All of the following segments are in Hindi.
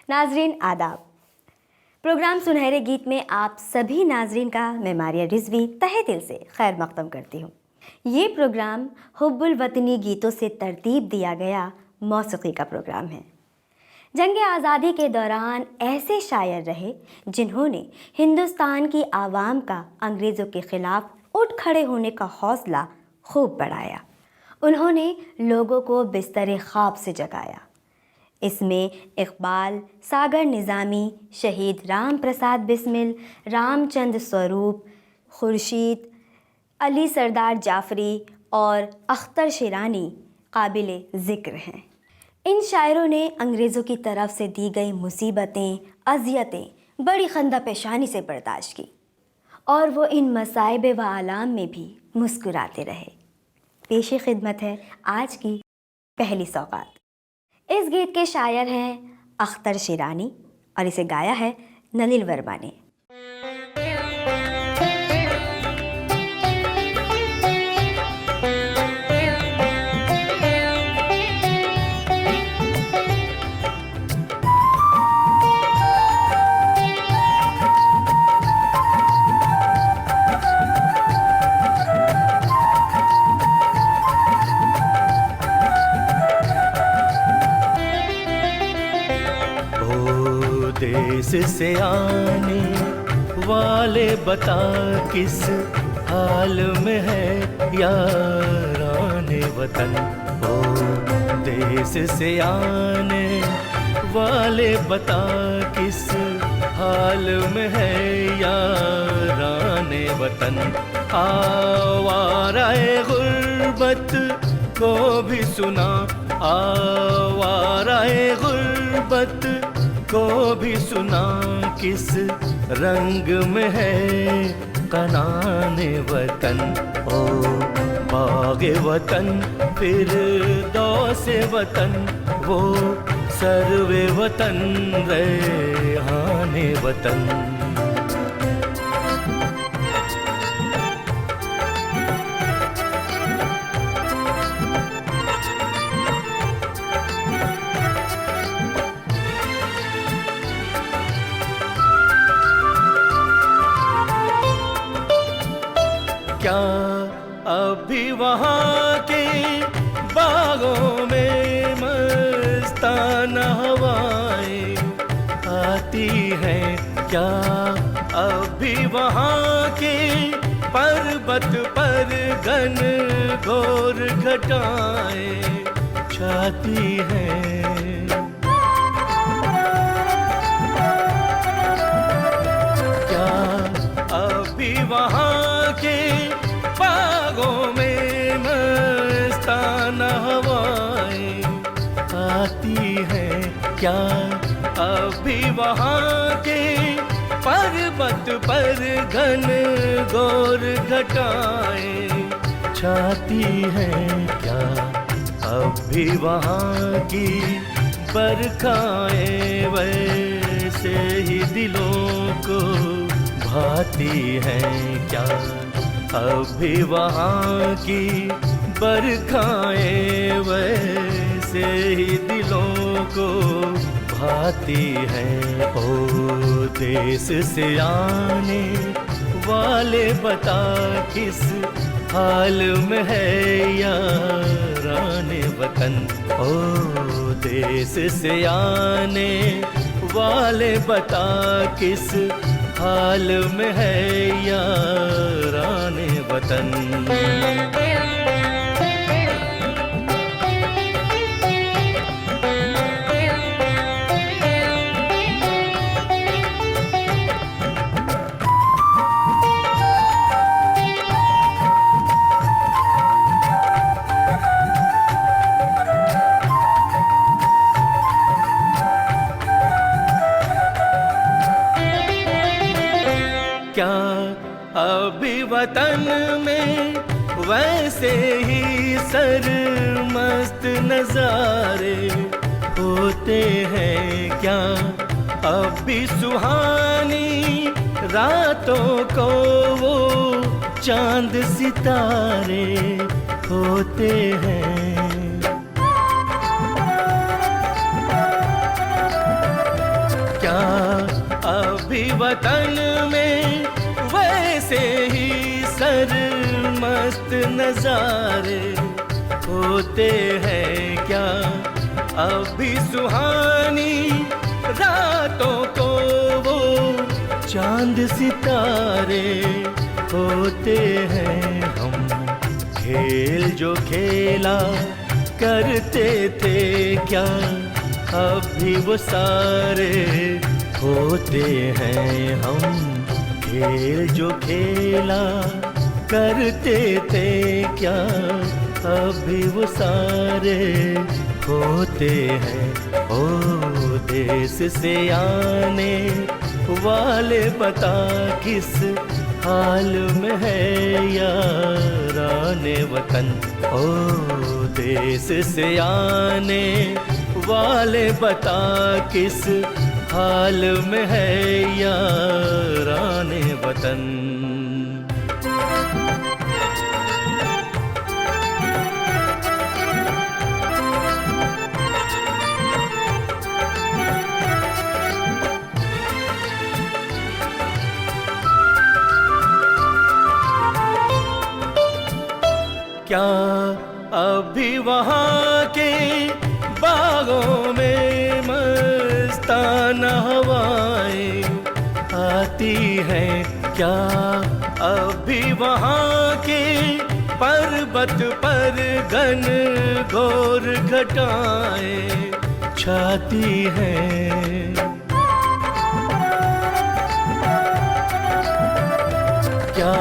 नाजरीन आदाब। प्रोग्राम सुनहरे गीत में आप सभी नाजरीन का मैं मारिया रिजवी तहे दिल से खैर मकदम करती हूँ। ये प्रोग्राम हुब्बुल वतनी गीतों से तरतीब दिया गया मौसीकी का प्रोग्राम है। जंग आज़ादी के दौरान ऐसे शायर रहे जिन्होंने हिंदुस्तान की आवाम का अंग्रेज़ों के ख़िलाफ़ उठ खड़े होने का हौसला खूब बढ़ाया। उन्होंने लोगों को बिस्तर ख्वाब से जगाया। इसमें इकबाल, सागर निज़ामी, शहीद राम प्रसाद बिस्मिल, रामचंद्र स्वरूप, खुर्शीद, अली सरदार जाफ़री और अख्तर शिरानी काबिल ज़िक्र हैं। इन शायरों ने अंग्रेज़ों की तरफ से दी गई मुसीबतें, अज़ियतें बड़ी खंदा पेशानी से बर्दाश्त की और वो इन मसाइब व आलाम में भी मुस्कुराते रहे। पेश खिदमत है आज की पहली सौगात। इस गीत के शायर हैं अख्तर शिरानी और इसे गाया है नलिल वर्मा ने। देश से आने वाले बता किस हाल में है याराने वतन। ओ देश से आने वाले बता किस हाल में है याराने वतन। आवाराए गुर्बत को भी सुना, आवाराए गुर्बत को भी सुना किस रंग में है कनाने वतन। ओ बागे वतन फिर दौसे वतन, वो सर्वे वतन रेहाने वतन। क्या अभी वहाँ के बागों में मस्ताना हवाएं आती हैं? क्या अभी वहाँ के पर्वत पर घन घोर घटाएं छाती हैं? क्या अभी वहाँ के बागों में मस्ताना हवाएं आती हैं? क्या अभी वहाँ के पर्वत पर घन घोर घटाएं छाती हैं? क्या अभी वहाँ की बरखाएं वैसे ही दिलों को भाती हैं? क्या अभी वहाँ की बरखाएं वैसे ही दिलों को भाती हैं? ओ देश से आने वाले बता किस हाल में है याराने वतन। ओ देश से आने वाले बता किस हाल में है याराने वतन। वतन में वैसे ही सरमस्त नजारे होते हैं क्या अब भी सुहानी रातों को वो चांद सितारे होते हैं। क्या अभी वतन में वैसे ही सरमस्त नजारे होते हैं क्या अभी सुहानी रातों को वो चांद सितारे होते हैं। हम खेल जो खेला करते थे क्या अभी वो सारे होते हैं। हम खेल जो खेला करते थे क्या अभी वो सारे होते हैं। ओ देश से आने वाले पता किस हाल में है याराने वतन। ओ देश से आने वाले बता किस हाल में है याराने वतन। क्या अभी वहाँ के बागों में मस्ताना हवाएं आती हैं। क्या अभी वहाँ के पर्वत पर घन घोर घटाएं छाती हैं। क्या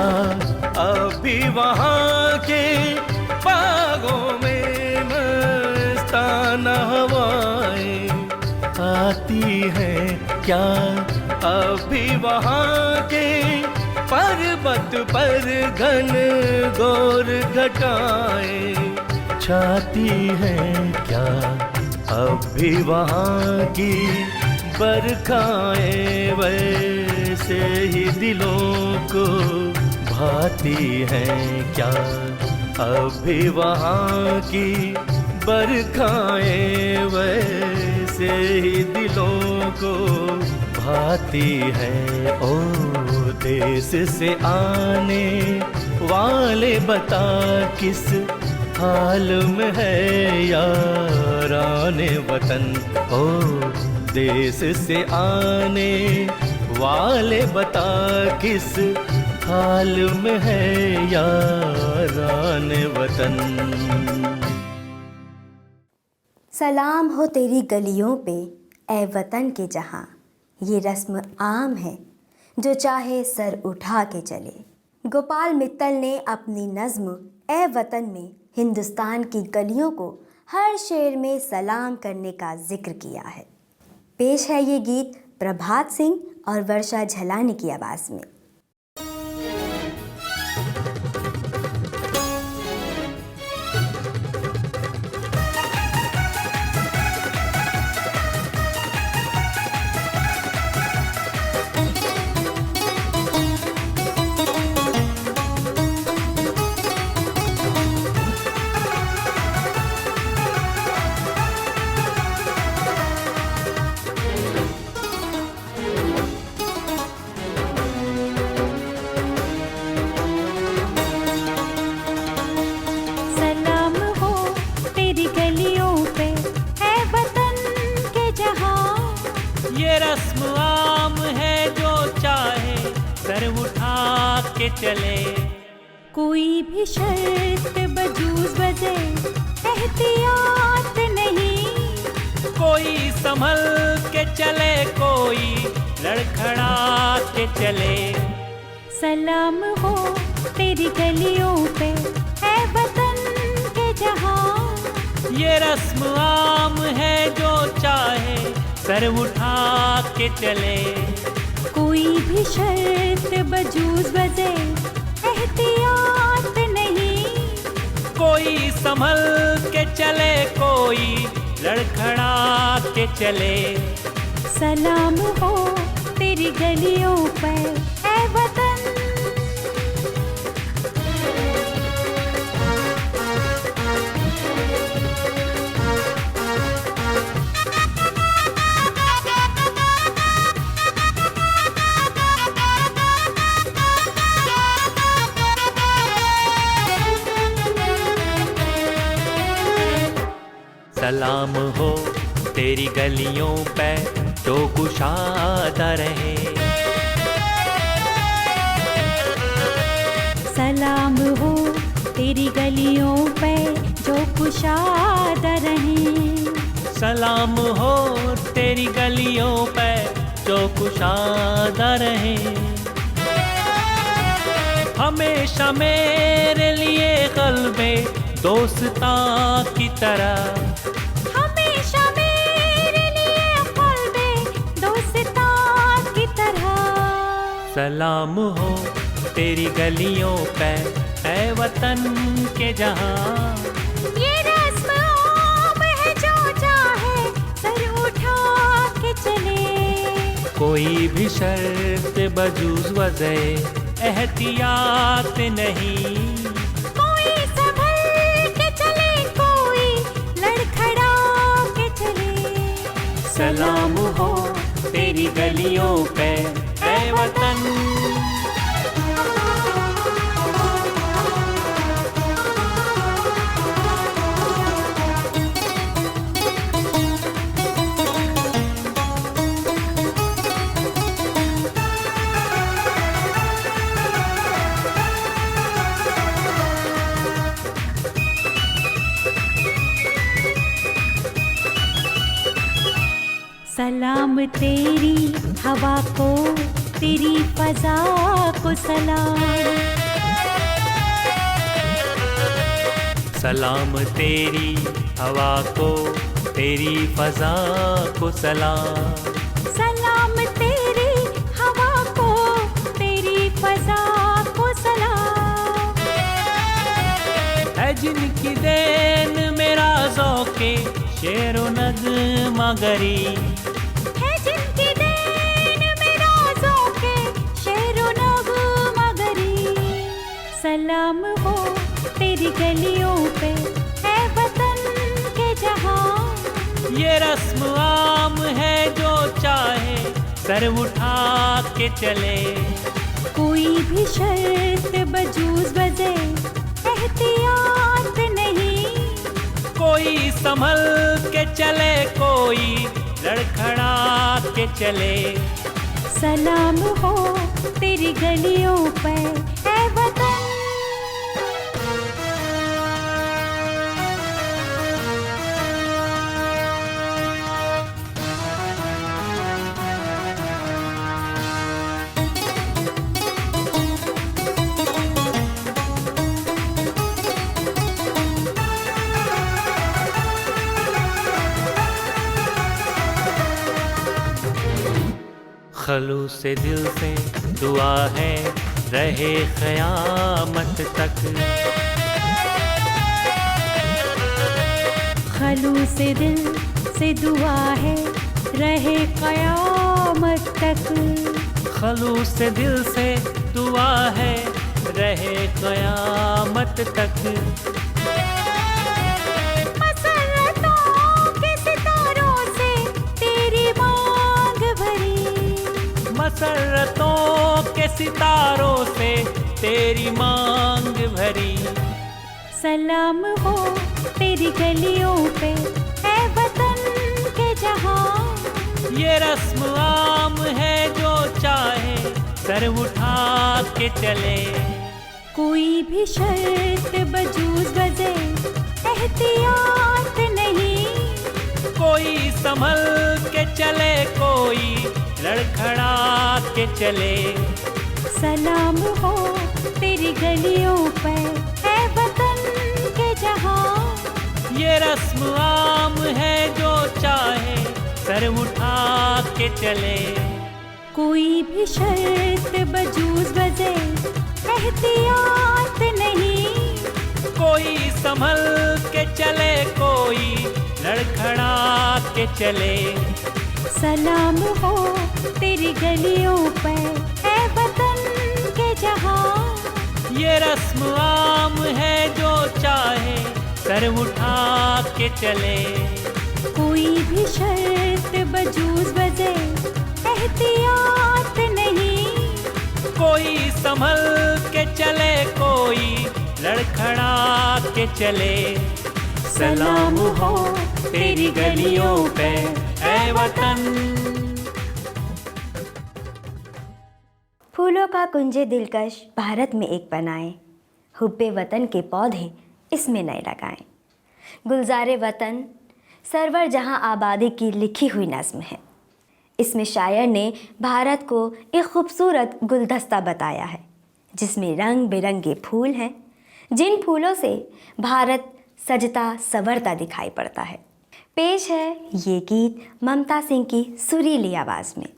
अभी वहाँ के बागों में मस्ताना हवाएं आती हैं। क्या अभी वहाँ के पर्वत पर घन घोर घटाएं छाती हैं। क्या अभी वहाँ की बरखाएं वैसे ही दिलों को भाती हैं। क्या अभी वहाँ की बरखाएं वैसे ही दिलों को भाती हैं। ओ देश से आने वाले बता किस हाल में है याराने वतन। ओ देश से आने वाले बता किस हाल में है याराने वतन। सलाम हो तेरी गलियों पे ए वतन के जहाँ, ये रस्म आम है जो चाहे सर उठा के चले। गोपाल मित्तल ने अपनी नज़्म ए वतन में हिंदुस्तान की गलियों को हर शेर में सलाम करने का जिक्र किया है। पेश है ये गीत प्रभात सिंह और वर्षा झलानी की आवाज़ में। रस्म आम है जो चाहे सर उठा के चले। कोई भी शर्त बजूज बजे एहतियात नहीं। कोई संभल के चले कोई लड़खड़ा के चले। सलाम हो तेरी गलियों पे है वतन के जहाँ। ये रस्म आम है जो चाहे सर उठा के चले। कोई भी शर्त बजूज बजे एहतियात नहीं। कोई संभल के चले, कोई लड़खड़ा के चले। सलाम हो तेरी गलियों पे ऐ वतन। सलाम हो तेरी गलियों पे जो कुशादा रहे। सलाम हो तेरी गलियों पे जो कुशादा रहे। सलाम हो तेरी गलियों पे जो कुशादा रहे। हमेशा मेरे लिए क़ल्बे दोस्ता की तरह। हमेशा मेरे लिए क़ल्बे दोस्ता की तरह। सलाम हो तेरी गलियों पे ऐ वतन के जहां। ये रस्म आम है जो चाहे सर उठा के चले। कोई भी शर्त बजूज़ वज़े एहतियात नहीं। कोई संभल के चले, कोई लड़खड़ा के चले। सलाम हो तेरी गलियों पे ऐ वतन। सलाम तेरी हवा को, तेरी फजा को सलाम। सलाम तेरी हवा को, तेरी फजा को सलाम। सलाम तेरी हवा को, तेरी फजा को सलाम। है जिनकी देन मेरा ज़ौक़े शेरो नग़्मा गरी। है जिनकी देन मेरा ज़ौक़े शेरो नग़्मा गरी। सलाम हो तेरी गलियों पे ऐ वतन के जहां। ये रस्म आम है जो चाहे सर उठा के चले। कोई भी शर्त बजूज़ बजे एहतियात नहीं। कोई संभल के चले, कोई लड़खड़ा के चले। सलाम हो तेरी गलियों पे ऐ वतन। खलूस दिल से दुआ है रहे क़यामत तक। खलूस दिल से दुआ है रहे क़यामत तक। खलूस दिल से दुआ है रहे क़यामत तक। मसरतों के सितारों से तेरी मांग भरी। मसरतों के सितारों से तेरी मांग भरी। सलाम हो तेरी गलियों पे ऐ वतन के जहां। ये रस्म आम है जो चाहे सर उठा के चले। कोई भी शर्त बजूज़ बजे एहतियात नहीं। कोई संभल के चले, कोई लड़खड़ा के चले। सलाम हो तेरी गलियों पे ऐ वतन के जहां। ये रस्म आम है जो चाहे सर उठा के चले। कोई भी शर्त बजूज़ बजे एहतियात नहीं। कोई संभल के चले, कोई लड़खड़ा के चले। सलाम हो तेरी गलियों पर ऐ वतन के जहां। ये रस्म आम है जो चाहे सर उठा के चले। कोई भी शर्त बजूज बजे एहतियात नहीं। कोई संभल के चले, कोई लड़खड़ा के चले। सलाम हो तेरी गलियों पे ऐ वतन। फूलों का कुंजे दिलकश भारत में एक बनाएं, हुब्बे वतन के पौधे इसमें नए लगाएं। गुलजारे वतन सरवर जहां आबादी की लिखी हुई नज़्म है। इसमें शायर ने भारत को एक खूबसूरत गुलदस्ता बताया है, जिसमें रंग बिरंगे फूल हैं, जिन फूलों से भारत सजता संवरता दिखाई पड़ता है। पेश है ये गीत ममता सिंह की सुरीली आवाज़ में।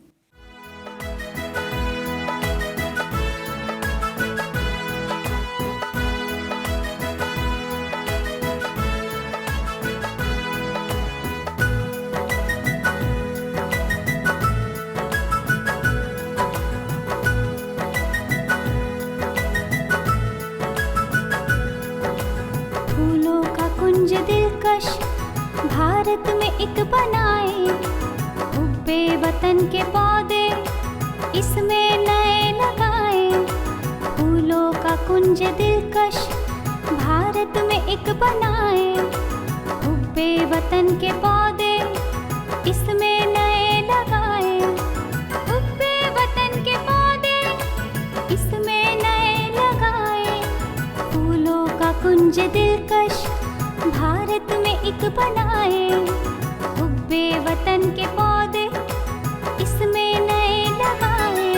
फूलों का कुंज दिलकश भारत में एक बनाए, हुब्बे वतन के पौधे इसमें नए लगाए। फूलों का कुंज दिलकश भारत में एक बनाए, हुब्बे वतन के पौधे इसमें नए लगाए। हुब्बे वतन के पौधे इसमें नए लगाए। फूलों का कुंज दिलकश भारत में एक बनाए, हुब्बे वतन के पौधे इसमें नए लगाए।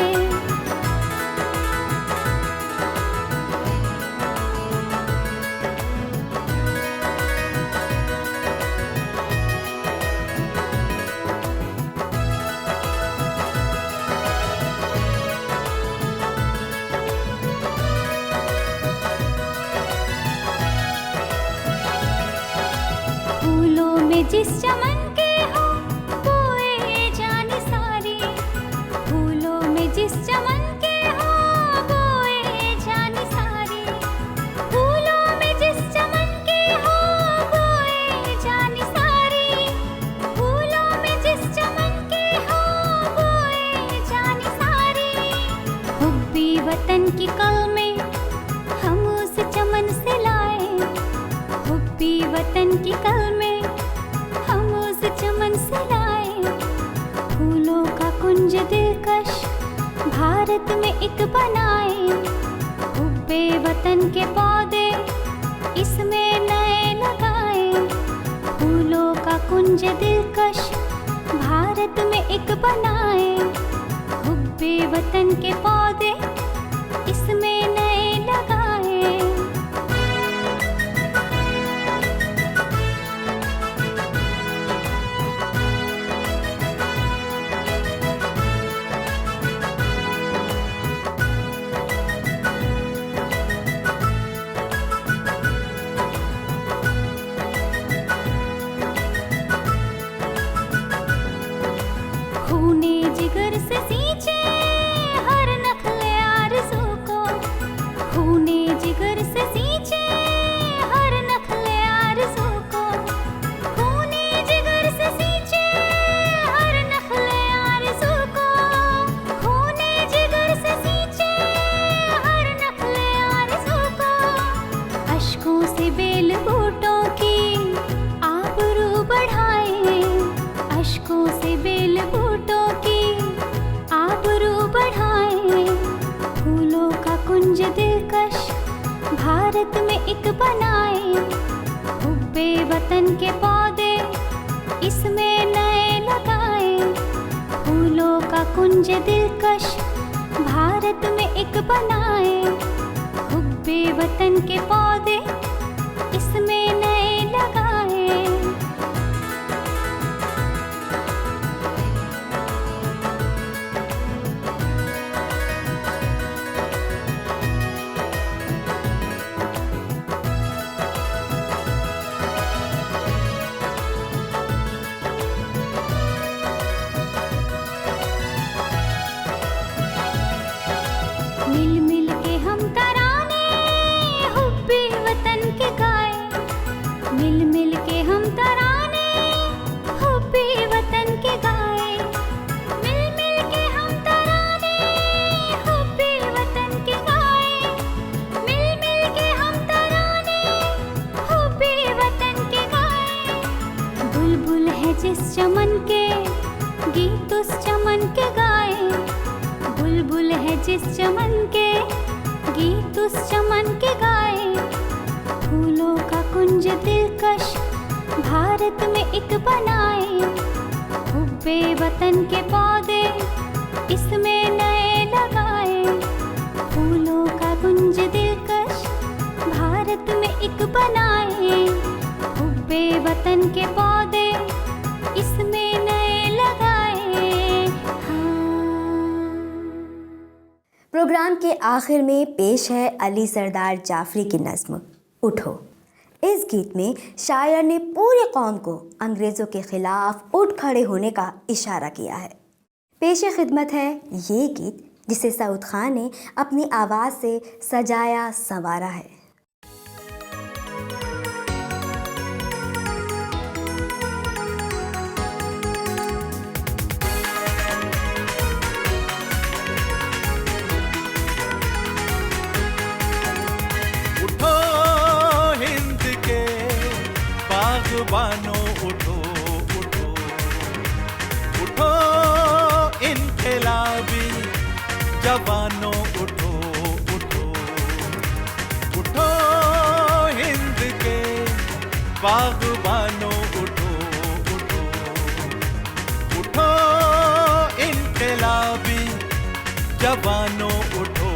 फूलों में जिस चमन के हो बोए जाने सारी। फूलों में जिस चमन के हो बोए जाने सारी। फूलों में जिस चमन के हो बोए जाने सारी। फूलों में जिस चमन के हो बोए जाने सारी। हुब्बी वतन की कलमें हम उस चमन से लाए। हुब्बी वतन की कलमें हम उस चमन से लाए। फूलों का कुंज दिलकश भारत में एक बनाए, हुब्बे वतन के पौधे इसमें नए लगाए। फूलों का कुंज दिलकश भारत में एक बनाए, हुब्बे वतन के पौधे इसमें नए लगाए। खूने जिगर से सींचे हर नखले आरज़ू को। खूने जिगर से सींचे हर नखले आरज़ू को। खूने जिगर से सींचे हर नखले आरज़ू को। खूने जिगर से सींचे हर नखले आरज़ू को। अश्कों से बेल बूटों की आबरू बढ़ाए। अश्कों से बेल बूटों की आबरू बढ़ाए। फूलों का कुंज दिलकश भारत में एक बनाए, हुब्बे वतन के पौधे इसमें नए लगाए। फूलों का कुंज दिलकश भारत में एक बनाए, हुब्बे वतन के पौधे इसमें नए लगाए। हुब्बे वतन के गाए, मिल मिल के हम तराने हुब्बे वतन के गाए, मिल मिल के हम तराने हुब्बे वतन के गाए, मिल मिल के हम तराने हुब्बे वतन के गाए। बुलबुल है जिस चमन के गीत उस चमन के गाए, बुलबुल है जिस चमन के गीत उस चमन के गाए। फूलों का कुंज दिलकश भारत में एक बनाए, हुब्बे वतन के पौधे इसमें नए लगाए। फूलों का कुंज दिलकश भारत में एक बनाए, हुब्बे वतन के पौधे इसमें नए लगाए। हाँ। प्रोग्राम के आखिर में पेश है अली सरदार जाफरी की नज़्म उठो। इस गीत में शायर ने पूरी कौम को अंग्रेज़ों के ख़िलाफ़ उठ खड़े होने का इशारा किया है। पेश खिदमत है ये गीत जिसे सऊद खान ने अपनी आवाज़ से सजाया संवारा है। बानो उठो उठो उठो, इनकलाबी जवानों उठो उठो उठो, हिंद के बागबानों उठो उठो उठो, इनकलाबी जवानों उठो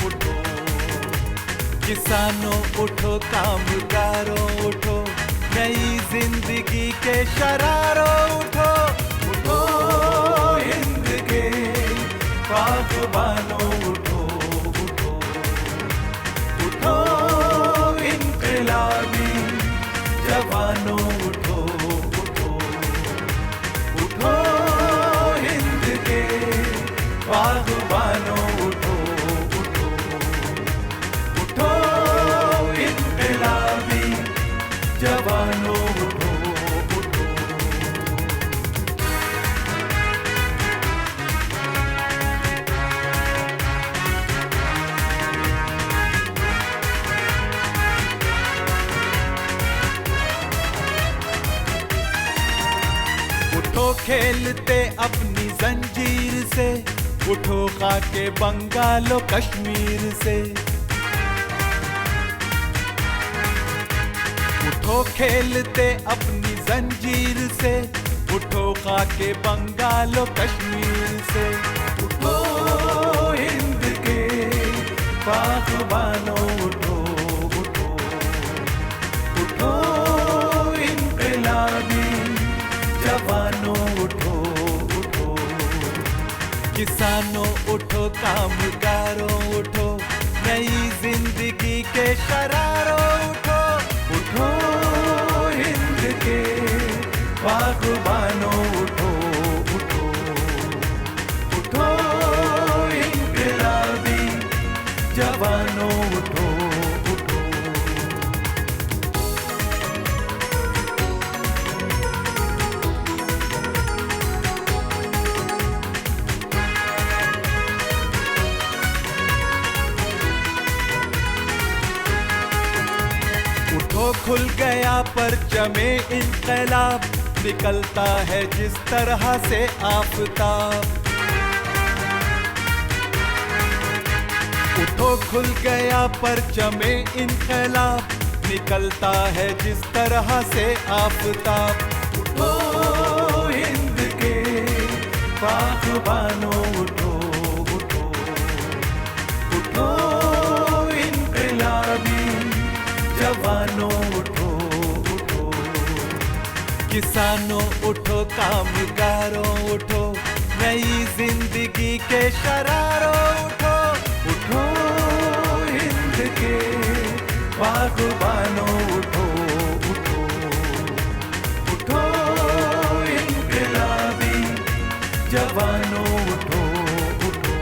उठो, किसानों उठो, कामगारों उठो, नई जिंदगी के शरारों उठो उठो, हिंद के बागबानों उठो उठो उठो, इनकलाबी जवानों उठो उठो उठो, हिंद के बागबानों उठो उठो उठो, इनकलाबी जवानों उठो उठो। उठो खेलते अपनी जंजीर से, उठो खाके बंगालो कश्मीर से, उठो खेलते अपनी जंजीर से, उठो खाके बंगालो कश्मीर से, उठो हिंद के बागबानों उठो उठो उठो, इनकलाबी जवानों उठो उठो, किसानों उठो, कामगारों उठो, नई जिंदगी के शरारों उठो उठो, हिंद के बागबानों उठो उठो उठो, इनकलाबी जवानों उठो उठो। उठो खुल गया परचमे इनकलाब, निकलता है जिस तरह से आफताब। उठो खुल गया परचमे इनकलाब, निकलता है जिस तरह से आफताब। उठो हिंद के बागबानों उठो उठो उठो, इनकलाबी जवानों उठो उठो, किसानों उठो, कामगारों उठो, नई जिंदगी के शरारों उठो उठो, हिंद के बागबानों उठो उठो उठो, इनकलाबी जवानों उठो उठो।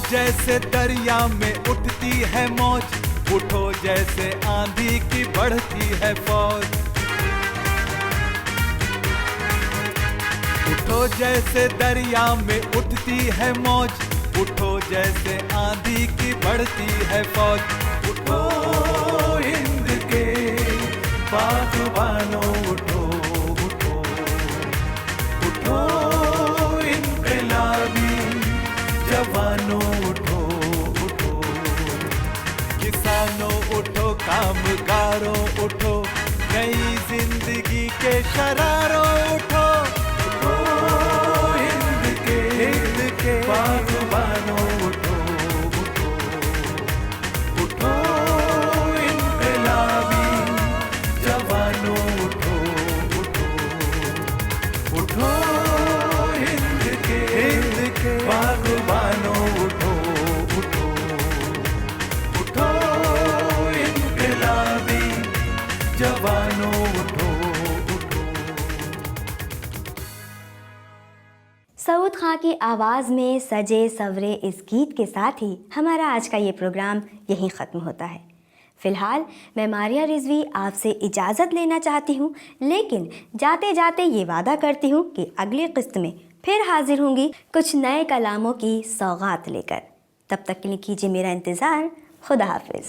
जैसे दरिया में उठती है मौज, उठो जैसे आंधी की बढ़ती है फौज। उठो जैसे दरिया में उठती है मौज, उठो जैसे आंधी की बढ़ती है फौज। उठो हिंद के बागबानों उठो उठो, उठो इनकलाबी जवानों उठो उठो, किसानों उठो, कामगारों उठो, नई जिंदगी के शरारों उठो। उठो हिंद के बागबानों उठो उठो, उठो इनकलाबी जवानों उठो उठो, उठो हिंद के बागबानों उठो उठो, उठो इनकलाबी जवानों उठो उठो। सऊद खां की आवाज़ में सजे सवरे इस गीत के साथ ही हमारा आज का ये प्रोग्राम यहीं ख़त्म होता है। फ़िलहाल मैं मारिया रिजवी आपसे इजाज़त लेना चाहती हूँ, लेकिन जाते जाते ये वादा करती हूँ कि अगली किस्त में फिर हाजिर होंगी कुछ नए कलामों की सौगात लेकर। तब तक के लिए कीजिए मेरा इंतज़ार। खुदा हाफिज़।